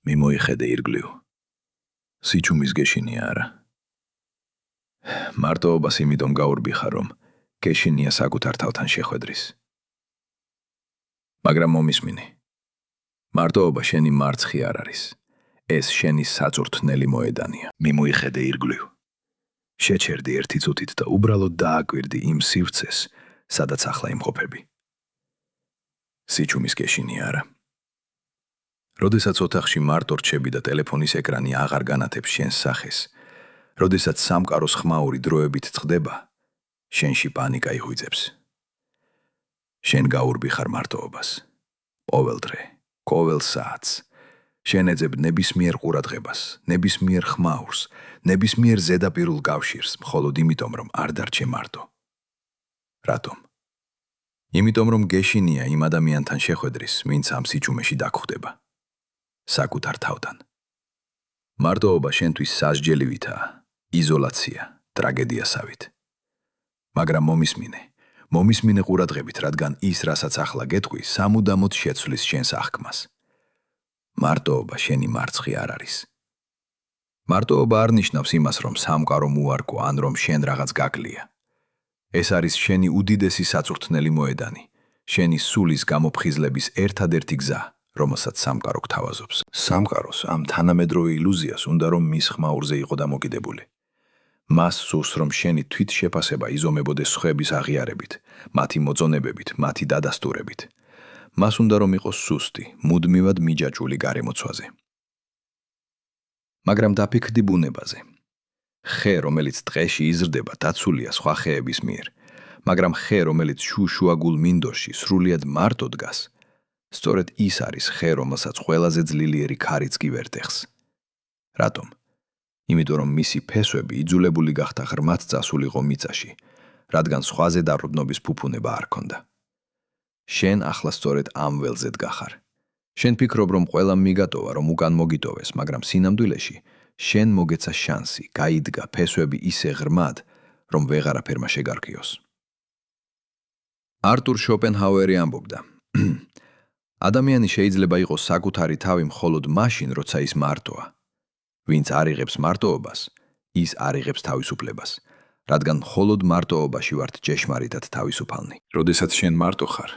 მიმოიხედე ირგლივ. სიჩუმის გეშინია არა. მარტოობას იმიტომ გაურბიხარ, რომ გეშინია საკუთარ თავთან შეხვედრის. მაგრამ მომისმინე. მარტოობა შენი მარცხი არ არის. ეს შენი საწურთნელი მოედანია. მიმოიხედე ირგლივ. შეჩერდი ერთი წუთით და უბრალოდ დააკვირდი იმ სივრცეს, სადაც ახლა იმყოფები. სიჩუმის გეშინია არა. როდესაც ოთახში მარტო რჩები და ტელეფონის ეკრანი აღარ განათებს შენს სახეს, როდესაც სამყაროს ხმაური დროებით წყდება, შენში პანიკა იღვიძებს. შენ გაურბიხარ მარტოობას. ყოველ დღე, ყოველ საათს. შენ ეძებ ნებისმიერ ყურადღებას, ნებისმიერ ხმაურს, ნებისმიერ ზედაპირულ კავშირს, მხოლოდ იმიტომ, რომ არ დარჩე მარტო. რატომ? იმიტომ, რომ გეშინია იმ ადამიანთან შეხვედრის, ვინც ამ სიჩუმეში დაგხვდება. საკუთარ თავთან. მარტოობა შენთვის სასჯელი ვითაა, იზოლაცია, ტრაგედიასავით. მაგრამ მომისმინე ყურადღებით, რადგან ის, რასაც ახლა გეტყვი, სამუდამოდ შეცვლის შენს აღქმას. მარტოობა შენი მარცხი არ არის. მარტოობა არ ნიშნავს იმას, რომ სამყარო მოარკო ან რომ შენ რაღაც გაკლია. ეს არის შენი უდიდესი საწურთნელი მოედანი, შენი სულის გამოფხიზლების ერთადერთი გზა, რომელსაც სამყარო გთავაზობს. სამყაროს ამ თანამედროვე ილუზიას უნდა რომ მის ხმაურზე იყო დამოკიდებული. მას სურს რომ შენი თვით შეფასება იზომებოდეს სხვების აღიარებით, მათი მოწონებებით, მათი დადასტურებით. მას უნდა რომ იყოს სუსტი, მუდმივად მიჯაჭვული გარემოცვაზე. მაგრამ დაფიქრდი ბუნებაზე. ხე, რომელიც ტყეში იზრდება, დაცულია სხვა ხეების მიერ, მაგრამ ხე, რომელიც შუშუაგულ მინდორში სრულიად მარტო დგას, სწორედ ის არის ხე, რომელსაც ყველაზე ძლილიერი ქარიც კი ვერ ტეხს. რატომ? იმიტომ რომ მისი ფესვები იძულებული გახდა ღრმად წასულიყო მიწაში, რადგან სხვაზე დარდნობის ფუფუნება არ ქონდა. შენ ახლა სწორედ ამ ველზე დგახარ. შენ ფიქრობ, რომ ყველამ მიგატოვა, რომ უკან მოგიტოვეს, მაგრამ სინამდვილეში შენ მოგეცა შანსი, გაიდგა ფესვები ისე ღრმად, რომ ვეღარაფერმა შეგარგიოს. არტურ შოპენჰაუერი ამბობდა, ადამიანი შეიძლება იყოს საკუთარი თავი მხოლოდ მაშინ, როცა ის მარტოა. ვინც არ იღებს მარტოობას, ის არ იღებს თავისუფლებას, რადგან მხოლოდ მარტოობაში ვართ ჭეშმარიტად თავისუფალნი. როდესაც შენ მარტო ხარ,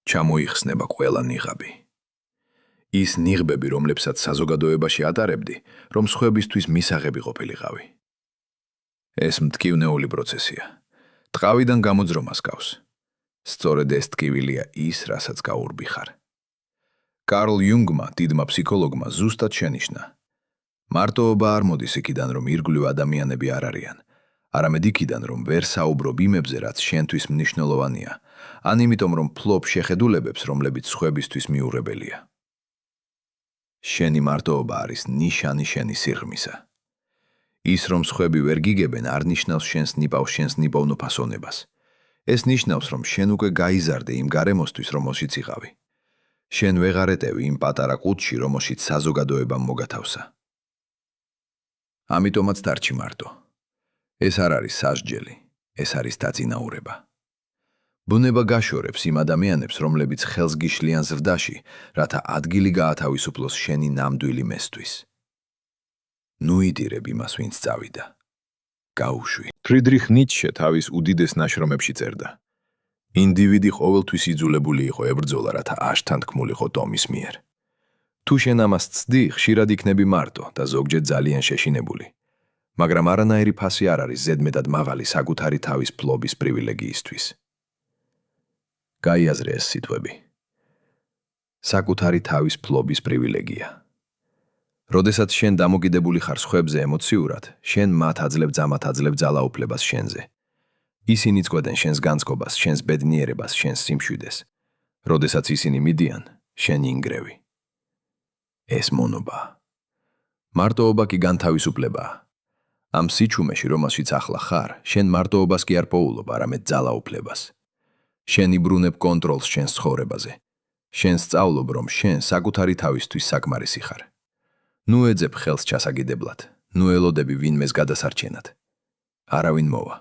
ჩამოიხსნება ყველა ნიღაბი. ის ნიღბები, რომლებსაც საზოგადოებაში ატარებდი, რომ სხვებისთვის მისაღები ყოფილიყავი. ეს მტკივნეული პროცესია. ტყავიდან გამოძრომას გავს. სწორედ ეს ტკივილია ის, რასაც გაურბიხარ. კარლ იუნგმა, დიდმა ფსიქოლოგმა, ზუსტად შენიშნა. მარტოობა არ მოდის იქიდან, რომ ირგვლივ ადამიანები არ არიან, არამედ იქიდან, რომ ვერ საუბრობ იმებზე, რაც შენთვის მნიშვნელოვანია, ან იმიტომ, რომ ფლობ შეხედულებებს, რომლებიც სხვებისთვის მიუღებელია. შენი მარტოობა არის ნიშანი შენი სიღრმისა. ის, რომ სხვები ვერ გიგებენ, არ ნიშნავს შენს ნიპოვნო ფასონებას. ეს ნიშნავს, რომ შენ უკვე გაიზარდე იმ გარემოსთვის, რომელშიც იყავი. შენ ვეღარ ეტევი იმ პატარა ყუთში, რომელშიც საზოგადოებამ მოგათავსა. ამიტომაც დარჩი მარტო. ეს არ არის სასჯელი, ეს არის დაწინაურება. ბუნება გაშორებს იმ ადამიანებს, რომლებიც ხელს გიშლიან ზრდაში, რათა ადგილი გაათავისუფლოს შენი ნამდვილი მესთვის. ნუ იდირებ იმას, ვინც წავიდა. გაუშვი. ფრიდრიხ ნიცშე თავის უდიდეს ნაშრომებში წერდა. ინდივიდი ყოველთვის იძულებული იყო ებრძოლა, რათა აშთან თქმულიყო ტომის მიერ. თუ შენ ამას ცდი, ხშირად იქნები მარტო და ზოგჯერ ძალიან შეშინებული. მაგრამ არანაირი ფასი არ არის ზედმეტად მაღალი საკუთარი თავის ფლობის პრივილეგიისთვის. გაიაზრე ეს სიტყვები. საკუთარი თავის ფლობის პრივილეგია. როდესაც შენ დამოკიდებული ხარ სხვებზე ემოციურად, შენ მათ აძლებ ძალაუფლებას შენზე. ისინი წყვეტენ შენს განწყობას, შენს ბედნიერებას, შენს სიმშვიდეს. როდესაც ისინი მიდიან, შენ ინგრევი. ეს მონობაა. მარტოობა კი განთავისუფლებაა. ამ სიჩუმეში, რომელშიც ახლა ხარ, შენ მარტოობას კი არ პოულობ, არამედ ძალაუფლებას. შენ იბრუნებ კონტროლს შენს ცხოვრებაზე. შენ სწავლობ, რომ შენ საკუთარი თავისთვის საკმარისი ხარ. ნუ ეძებ ხელს ჩასაგიდებლად, ნუ ელოდები ვინმეს გადასარჩენად. არავინ მოვა.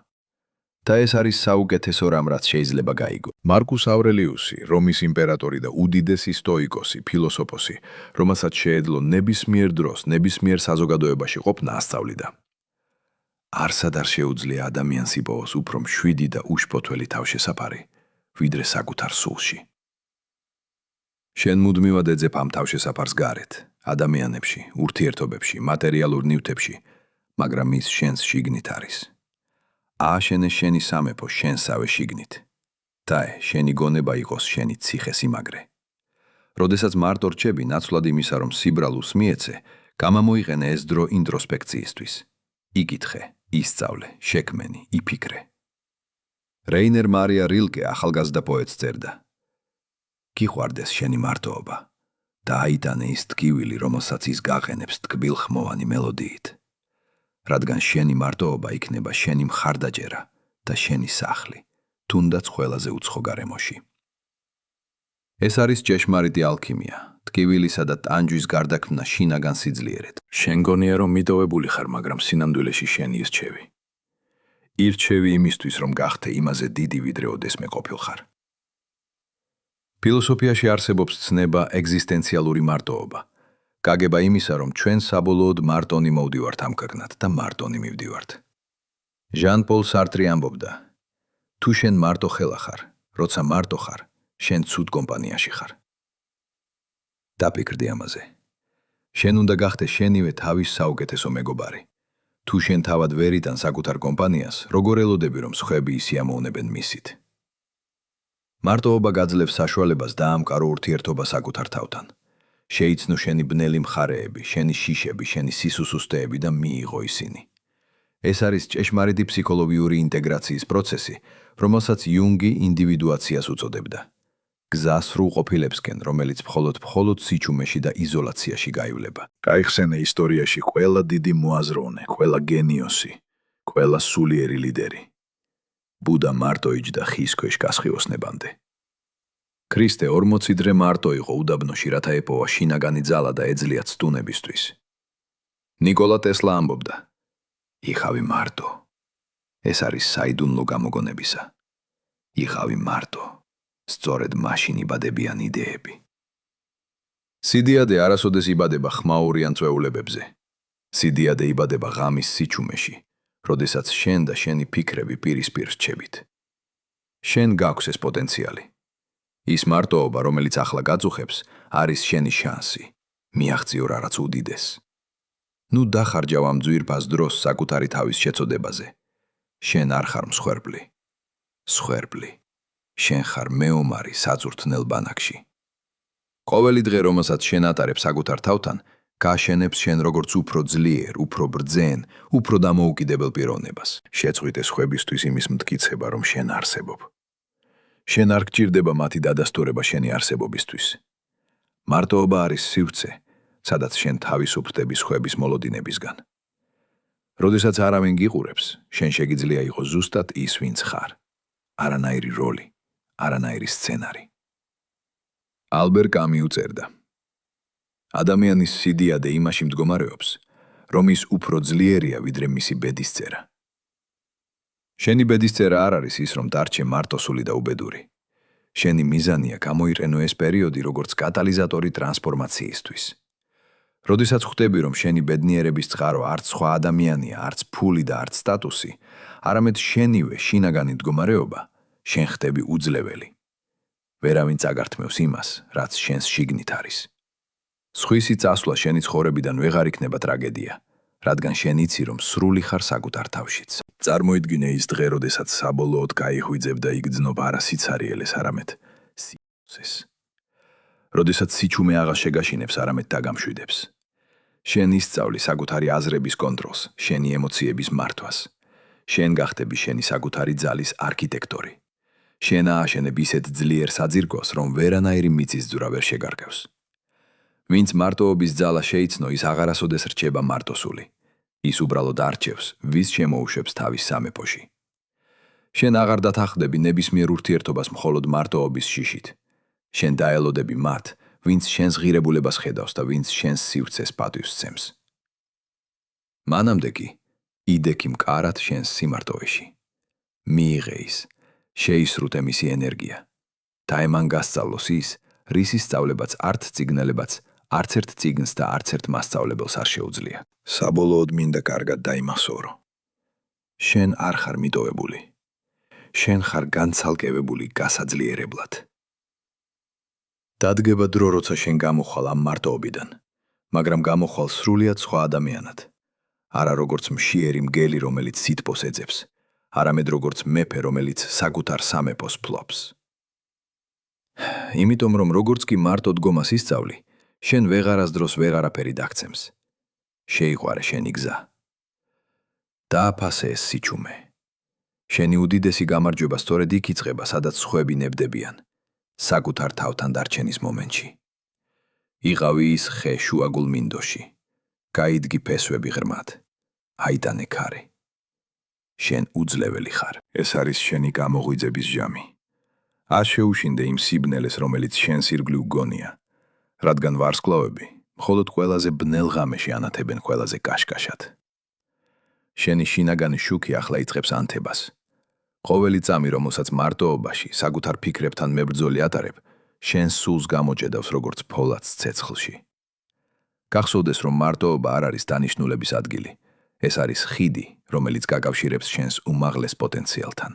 და ეს არის საუკეთესო რამ, რაც შეიძლება გაიგო. მარკუს ავრელიუსი, რომის იმპერატორი და უდიდესი სტოიკოსი, ფილოსოფოსი, რომელსაც შეეძლო ნებისმიერ დროს, ნებისმიერ საზოგადოებაში ყოფნა, ასწავლიდა. არსად არ შეუძლია ადამიანს იპოვოს უფრო მშვიდი და უშფოთველი თავშესაფარი, ვიდრე საკუთარ სულში. შენ მუდმივად ეძებ ამ თავშესაფარს გარეთ, ადამიანებში, ურთიერთობებში, მატერიალურ ნივთებში, მაგრამ ის შენს შიგნით არის. ააშენე შენი სამეფო შენსავე შიგნით. დაე, შენი გონება იყოს შენი ციხე-სიმაგრე. როდესაც მარტო რჩები ნაცვლად იმისა, რომ სიბრალულს მიეცე, გამამოიყენე ეს დრო ინტროსპექციისთვის. იკითხე, ისწავლე, შექმენი, იფიქრე. რეინერ მარია რილკე ახალგაზრდა პოეტს წერდა. გიყვარდეს შენი მარტოობა და აიტანე ის ტკივილი, რომელსაც ის გაყენებს ტკბილხმოვანი მელოდიით. რადგან შენი მარტოობა იქნება შენი მხარდაჭერა და შენი სახლი, თუნდაც ყველაზე უცხო გარემოში. ეს არის ჭეშმარიტი ალქიმია, ტკივილისა და ტანჯვის გარდაქმნა შინაგან სიძლიერეთ. შენ გონია, რომ მიტოვებული ხარ, მაგრამ სინამდვილეში შენ ირჩევი. ირჩევი იმისთვის, რომ გახდე იმაზე დიდი, ვიდრე ოდესმე ყოფილხარ. ფილოსოფიაში არსებობს ცნება ეგზისტენციალური მარტოობა. გაგება იმისა, რომ ჩვენ საბოლოოდ მარტონი მოვდივართ ამ ქვეყნად და მარტონი მივდივართ. ჟან-პოლ სარტრი ამბობდა, თუ შენ მარტო ხელა ხარ, როცა მარტო ხარ, შენ ცუდ კომპანიაში ხარ. დაფიქრდი ამაზე. შენ უნდა გახდე შენივე თავის საუკეთესო მეგობარი. თუ შენ თავად ვერ იტან საკუთარ კომპანიას, როგორ ელოდები, რომ სხვები ისიამოვნებენ მისით? მარტოობა გაძლევს საშუალებას დაამყარო ურთიერთობა საკუთარ თავთან. შეიცნო შენი ბნელი მხარეები, შენი შიშები, შენი სისუსუსტეები და მიიღო ისინი. ეს არის ჭეშმარიტი ფსიქოლოგიური ინტეგრაციის პროცესი, რომელსაც იუნგი ინდივიდუაციას უწოდებდა. გზა სრულყოფილებსკენ, რომელიც მხოლოდ სიჩუმეში და იზოლაციაში გაივლება. გაიხსენე ისტორიაში ყველა დიდი მოაზროვნე, ყველა გენიოსი, ყველა სულიერი ლიდერი. ბუდა მარტო იჯდა ხის ქვეშ გასხივოსნებამდე. ქრისტე 40 დღე მარტო იყო უდაბნოში, რათა ეპოვა შინაგანი ძალა და ეძლია ცდუნებისთვის. ნიკოლა ტესლა ამბობდა, იხავი მარტო. ეს არის საიდუმლო გამოგონებისა. იხავი მარტო. სწორედ მაშინ იბადებიან იდეები. სიდიადე არასოდეს იბადება ხმაურიან წვეულებებზე. სიდიადე იბადება ღამის სიჩუმეში, როდესაც შენ და შენი ფიქრები პირისპირ რჩებით. შენ გაქვს ეს პოტენციალი. ის მარტოობა, რომელიც ახლა გაწუხებს, არის შენი შანსი. მიაღწიო რაღაც უდიდეს. ნუ დახარჯავ ამ ძვირფას დროს საკუთარი თავის შეწოდებაზე. შენ არ ხარ მსხვერპლი. მსხვერპლი. შენ ხარ მეომარი საწურთნელ ბანაკში. ყოველი დღე, რომელსაც შენ ატარებ საკუთარ თავთან, გააშენებს შენ როგორც უფრო ძლიერ, უფრო ბრძენ, უფრო დამოუკიდებელ პიროვნებას. შეწყვიტე სხვებისთვის იმის მტკიცება, რომ შენ არსებობ. შენ არ გჭირდება მათი დადასტურება შენი არსებობისთვის. მარტოობა არის სივრცე, სადაც შენ თავისუფლდები სხვების მოლოდინებისგან. როდესაც არავინ გიყურებს, შენ შეგიძლია იყოს ზუსტად ის, ვინც ხარ. არანაირი როლი, არანაირი სცენარი. ალბერ კამი უწერდა. ადამიანის სიდიადე იმაში მდგომარეობს, რომ ის უფრო ძლიერია, ვიდრე მისი ბედისწერა. შენი ბედისწერა არ არის ის, რომ დარჩე მარტოსული და უბედური. შენი მიზანია გამოიყენო ეს პერიოდი როგორც კატალიზატორი ტრანსფორმაციისთვის. როდესაც ხვდები, რომ შენი ბედნიერების წყარო არც სხვა ადამიანია, არც ფული და არც სტატუსი, არამედ შენივე შინაგანი მდგომარეობა, შენ ხდები უძლეველი. ვერავინ წაგართმევს იმას, რაც შენს შიგნით არის. სხვისი წასვლა შენი ცხოვრებიდან ვეღარ იქნება ტრაგედია, რადგან შენ იცი, რომ სრული ხარ საკუთარ თავშიც. წარმოიდგინე ის დღე, როდესაც საბოლოოდ გაიხვიძებ და იგრძნობ არა სიცარიელეს, არამედ სიუცეს. როდესაც სიჩუმე აღარ შეგაშინებს, არამედ დაგამშვიდებს. შენ ისწავლი საკუთარი აზრების კონტროლს, შენი ემოციების მართვას. შენ გახდები შენი საკუთარი ძალის არქიტექტორი. შენ ააშენებ ისეთ ძლიერ საძირკოს, რომ ვერანაირი მიწისძვრა ვერ შეგარგავს. ვინც მარტოობის ძალა შეიცნო, ის აღარასოდეს რჩება მარტოსული. ის უბრალოდ არჩევს, ვის შემოუშვებს თავის სამეფოში. შენ აღარ დათანხმდები ნებისმიერ ურთიერთობას მხოლოდ მარტოობის შიშით. შენ დაელოდები მათ, ვინც შენს ღირებულებას ხედავს და ვინც შენს სივრცეს პატივს სცემს. მანამდე კი იდექი მკარად შენს სიმარტოვეში. მიიღე ის, შეისრუტე მისი ენერგია. დაემან გასწავლოს ის, რისი სწავლებაც არც წიგნელებაც, არც ერთ წიგნს და არც ერთ მასწავლებელს არ შეუძლია. საბოლოოდ მინდა კარგად დაიმახსოვრო. შენ არ ხარ მიტოვებული. შენ ხარ განცალკევებული გასაძლიერებლად. დადგება დრო, როცა შენ გამოხვალ ამ მარტოობიდან, მაგრამ გამოხვალ სრულიად სხვა ადამიანად. არა როგორც მშიერი მგელი, რომელიც სითბოს ეძებს, არამედ როგორც მეფე, რომელიც საკუთარ სამეფოს ფლობს. იმიტომ რომ როგორც კი მარტო დგომას ისწავლი, შენ ვეღარასდროს ვეღარაფერი დაგცემს. შეიყვარე შენი გზა. დააფასე ეს სიჩუმე. შენი უდიდესი გამარჯვება სწორედ იქ იწყება, სადაც სხვები ნებდებიან, საკუთარ თავთან დარჩენის მომენტში. იყავი ის ხე შუაგულ მინდოში. გაიდგი ფესვები ღრმად. აიტანე ქარი. შენ უძლეველი ხარ. ეს არის შენი გამოღვიძების ჟამი. არ შეუშინდე იმ სიბნელეს, რომელიც შენს ირგვლივ გონია, რადგან ვარსკვლავები მხოლოდ ყველაზე ბნელ ღამეში ანათებენ ყველაზე კაშკაშად. შენი შინაგანი შუქი ახლა იწყებს ანთებას. ყოველი წამი, რომელსაც მარტოობაში საკუთარ ფიქრებთან მებრძოლი ატარებ, შენს სულს გამოჭედავს როგორც ფოლადს ცეცხლში. გახსოვდეს, რომ მარტოობა არ არის დანიშნულების ადგილი. ეს არის ხიდი, რომელიც გაკავშირებს შენს უმაღლეს პოტენციალთან.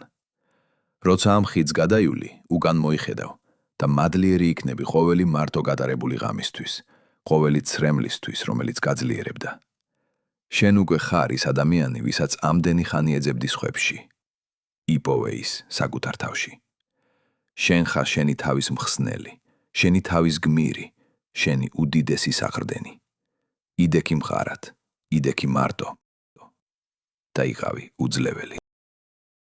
როცა ამ ხიდს გადაივლი, უკან მოიხედავ და მადლიერი იქნები ყოველი მარტო გატარებული ღამისთვის, ყოველი ცრემლისთვის, რომელიც გაძლიერებდა. შენ უკვე ხარ ის ადამიანი, ვისაც ამდენი ხანი ეძებდი სხვებში. იპოვე ის საკუთარ თავში. შენ ხარ შენი თავის მხსნელი, შენი თავის გმირი, შენი უდიდესი საყრდენი. იდექი მხარად, იდექი მარტო და იყავი უძლეველი.